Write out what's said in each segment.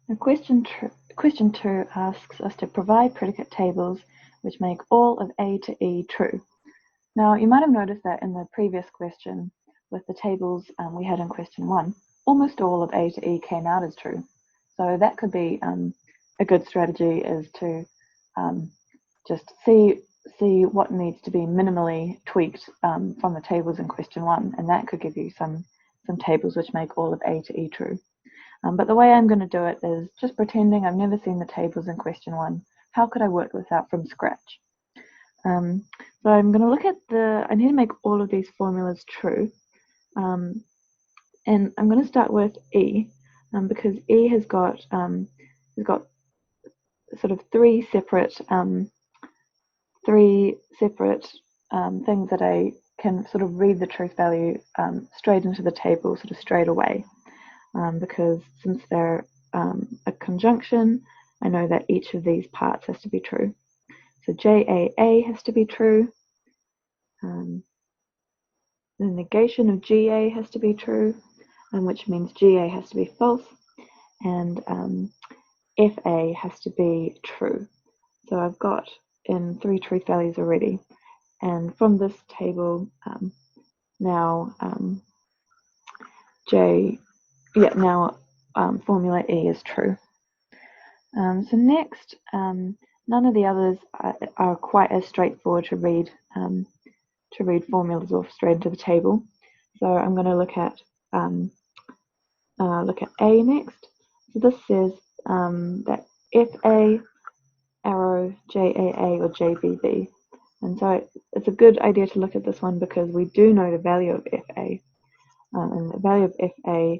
Now question 2 asks us to provide predicate tables which make all of A to E true. Now you might have noticed that in the previous question with the tables we had in question 1, almost all of A to E came out as true. So that could be a good strategy, is to just see what needs to be minimally tweaked from the tables in question 1, and that could give you some tables which make all of A to E true. But the way I'm going to do it is just pretending I've never seen the tables in question 1. How could I work this out from scratch? So I'm going to look at I need to make all of these formulas true. And I'm going to start with E, because E has got sort of three separate things that I can sort of read the truth value straight into the table sort of straight away. Because since they're a conjunction, I know that each of these parts has to be true. So JAA has to be true. The negation of GA has to be true, which means GA has to be false, and FA has to be true. So I've got in 3 truth values already, and from this table now formula E is true. So next, none of the others are quite as straightforward to read formulas off straight into the table. So I'm going to look at A next. So this says that FA, arrow, JAA, or JBB. And so it's a good idea to look at this one because we do know the value of FA. And the value of FA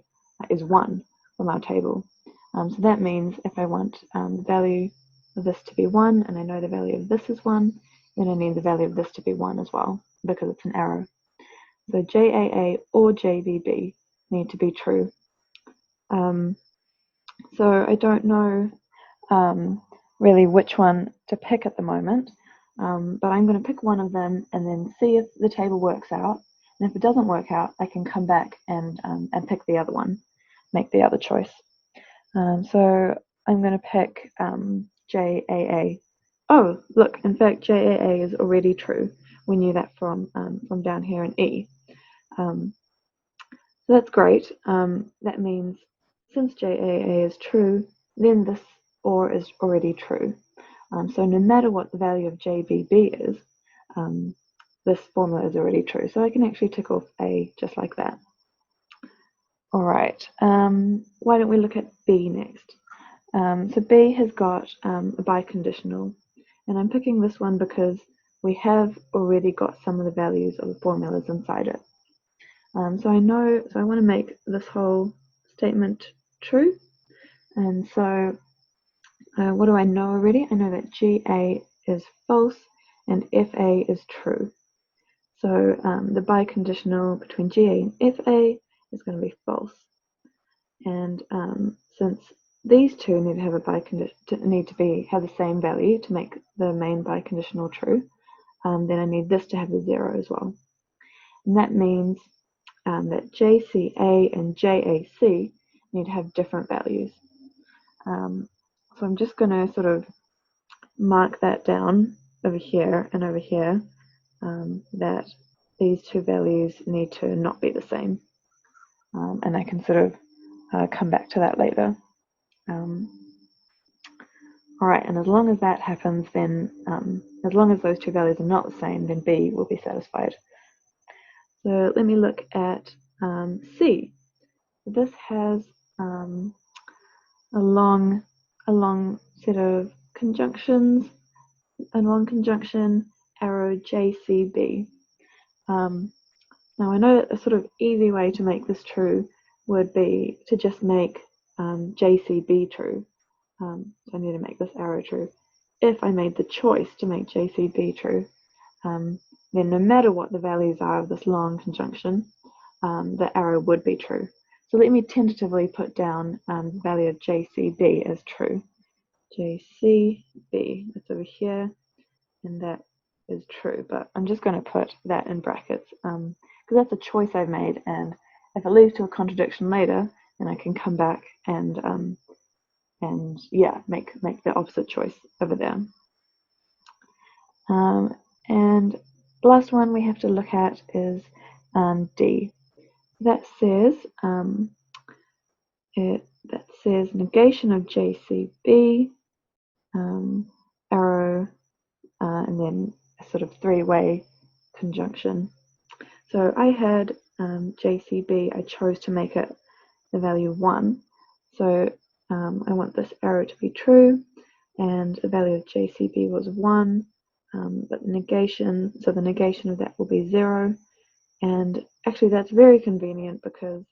is 1 from our table. So that means if I want the value of this to be 1, and I know the value of this is 1, then I need the value of this to be 1 as well, because it's an arrow. So JAA or JBB need to be true. So I don't know really which one to pick at the moment, but I'm going to pick one of them and then see if the table works out. And if it doesn't work out, I can come back and pick the other one, make the other choice. So I'm going to pick JAA. Oh, look, in fact, JAA is already true. We knew that from down here in E. So that's great. That means since JAA is true, then this OR is already true. So no matter what the value of JBB is, this formula is already true. So I can actually tick off A just like that. All right, why don't we look at B next? So B has got a biconditional, and I'm picking this one because we have already got some of the values of the formulas inside it. So I want to make this whole statement true, and so what do I know already? I know that GA is false and FA is true. So the biconditional between GA and FA is going to be false. And since these two need to have have the same value to make the main biconditional true, then I need this to have a 0 as well. And that means that JCA and JAC need to have different values. So I'm just going to sort of mark that down over here and over here, that these two values need to not be the same. And I can sort of come back to that later. All right, and as long as that happens, then as long as those two values are not the same, then B will be satisfied. So let me look at C. This has a long set of conjunctions, a long conjunction, arrow JCB. Now I know that a sort of easy way to make this true would be to just make JCB true. So I need to make this arrow true. If I made the choice to make JCB true, then no matter what the values are of this long conjunction, the arrow would be true. So let me tentatively put down the value of JCB as true. JCB, that's over here, and that is true, but I'm just going to put that in brackets because that's a choice I've made, and if it leads to a contradiction later, then I can come back and and yeah, make the opposite choice over there. And the last one we have to look at is D. That says negation of JCB, arrow, and then a sort of three-way conjunction. So I had JCB, I chose to make it the value 1. So I want this arrow to be true, and the value of JCB was 1, but the negation of that will be 0. And actually that's very convenient because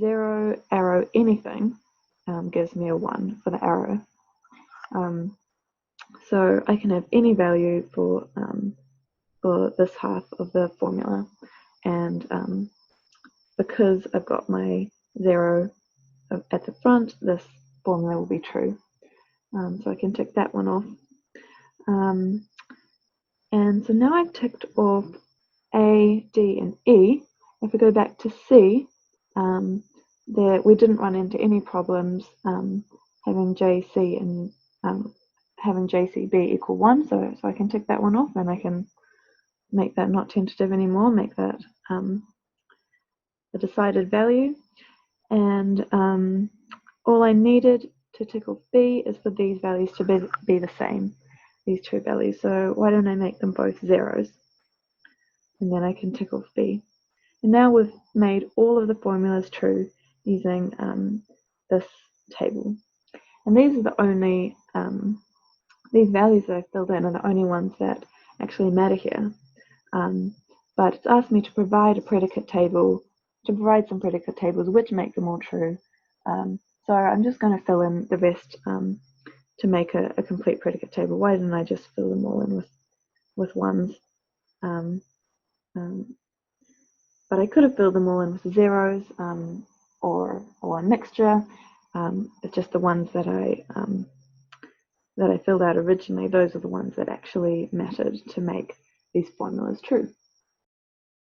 0 arrow anything gives me a 1 for the arrow. So I can have any value for this half of the formula, and because I've got my 0 at the front, this formula will be true. So I can tick that one off. And so now I've ticked off A, D, and E. If we go back to C, we didn't run into any problems having JC and having JCB equal 1, so I can tick that one off, and I can make that not tentative anymore, make that a decided value. And all I needed to tick off B is for these values to be the same, these two values. So why don't I make them both zeros? And then I can tick off B. And now we've made all of the formulas true using this table. And these are the only, these values that I've filled in are the only ones that actually matter here. But it's asked me to provide a predicate table, to provide some predicate tables which make them all true. So I'm just going to fill in the rest to make a complete predicate table. Why didn't I just fill them all in with ones? But I could have filled them all in with zeros or a mixture. It's just the ones that I filled out originally. Those are the ones that actually mattered to make these formulas true.